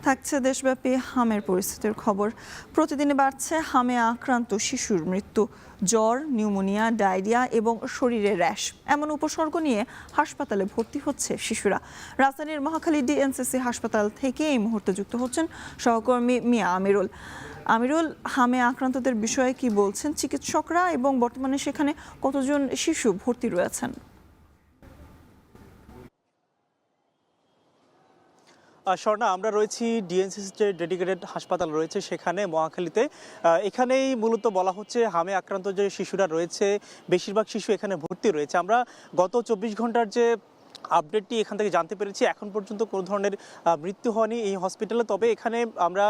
থাকছে দেশব্যাপী হামের পরিস্থিতির খবর। প্রতিদিনই বাড়ছে হামে আক্রান্ত শিশুর মৃত্যু। জ্বর, নিউমোনিয়া, ডায়রিয়া এবং শরীরে র্যাশ এমন উপসর্গ নিয়ে হাসপাতালে ভর্তি হচ্ছে শিশুরা। রাজধানীর মহাখালী ডিএনসিসি হাসপাতাল থেকে এই মুহূর্তে যুক্ত হচ্ছেন সহকর্মী মিয়া আমিরুল। আমিরুল, হামে আক্রান্তদের বিষয়ে কি বলছেন চিকিৎসকরা এবং বর্তমানে সেখানে কতজন শিশু ভর্তি রয়েছেন? স্বর্ণা, আমরা রয়েছি ডিএনসিসি যে ডেডিকেটেড হাসপাতাল রয়েছে সেখানে মহাখালীতে। এখানেই মূলত বলা হচ্ছে হামে আক্রান্ত যে শিশুরা রয়েছে বেশিরভাগ শিশু এখানে ভর্তি রয়েছে। আমরা গত 24 ঘন্টার যে আপডেটটি এখান থেকে জানতে পেরেছি, এখন পর্যন্ত কোনো ধরনের মৃত্যু হয়নি এই হসপিটালে। তবে এখানে আমরা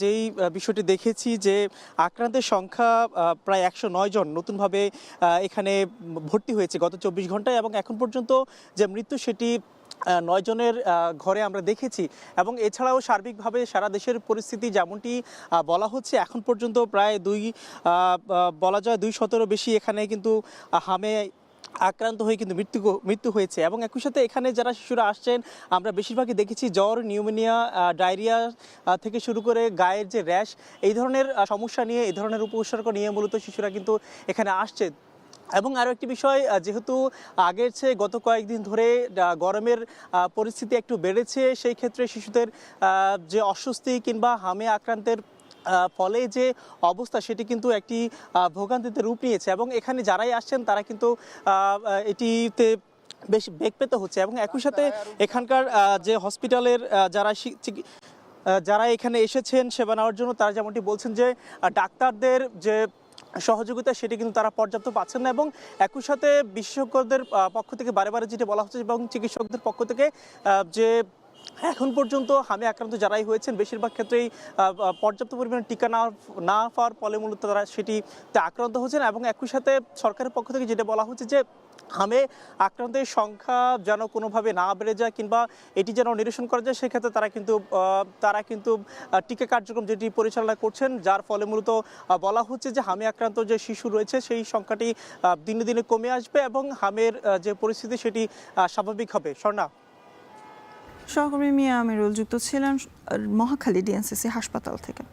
যেই বিষয়টি দেখেছি যে আক্রান্তের সংখ্যা প্রায় 109 জন নতুনভাবে এখানে ভর্তি হয়েছে গত 24 ঘন্টায়, এবং এখন পর্যন্ত যে মৃত্যু সেটি 9 জনের ঘরে আমরা দেখেছি। এবং এছাড়াও সার্বিকভাবে সারা দেশের পরিস্থিতি যেমনটি বলা হচ্ছে, এখন পর্যন্ত প্রায় বলা যায় 200-র বেশি এখানে কিন্তু হামে আক্রান্ত হয়ে কিন্তু মৃত্যু হয়েছে। এবং একই সাথে এখানে যারা শিশুরা আসছেন আমরা বেশিরভাগই দেখেছি জ্বর, নিউমোনিয়া, ডায়রিয়া থেকে শুরু করে গায়ের যে র্যাশ, এই ধরনের সমস্যা নিয়ে, এই ধরনের উপসর্গ নিয়ে মূলত শিশুরা কিন্তু এখানে আসছে। এবং আরও একটি বিষয়, যেহেতু আগের চেয়ে গত কয়েকদিন ধরে গরমের পরিস্থিতি একটু বেড়েছে, সেই ক্ষেত্রে শিশুদের যে অস্বস্তি কিংবা হামে আক্রান্তের ফলে যে অবস্থা সেটি কিন্তু একটি ভোগান্তিতে রূপ নিয়েছে। এবং এখানে যারাই আসছেন তারা কিন্তু এটিতে বেশ বেগ পেতে হচ্ছে। এবং একই সাথে এখানকার যে হসপিটালের যারা এখানে এসেছেন সেবা নেওয়ার জন্য, তারা যেমনটি বলছেন যে ডাক্তারদের যে সহযোগিতা সেটি কিন্তু তারা পর্যাপ্ত পাচ্ছেন না। এবং একই সাথে বিশেষজ্ঞদের পক্ষ থেকে বারে বারে যেটি বলা হচ্ছে এবং চিকিৎসকদের পক্ষ থেকে যে এখন পর্যন্ত হামে আক্রান্ত যারাই হয়েছেন বেশিরভাগ ক্ষেত্রেই পর্যাপ্ত পরিমাণে টিকা না পাওয়ার ফলে মূলত তারা সেটিতে আক্রান্ত হচ্ছেন। এবং একই সাথে সরকারের পক্ষ থেকে যেটা বলা হচ্ছে যে হামে আক্রান্তের সংখ্যা যেন কোনোভাবে না বেড়ে যায় কিংবা এটি যেন নিরসন করা যায়, সেক্ষেত্রে তারা কিন্তু টিকা কার্যক্রম যেটি পরিচালনা করছেন, যার ফলে মূলত বলা হচ্ছে যে হামে আক্রান্ত যে শিশু রয়েছে সেই সংখ্যাটি দিনে দিনে কমে আসবে এবং হামের যে পরিস্থিতি সেটি স্বাভাবিক হবে। স্বর্ণা। সহকর্মী মিয়া আমিরুল যুক্ত ছিলেন মহাখালী ডিএনসিসি হাসপাতাল থেকে।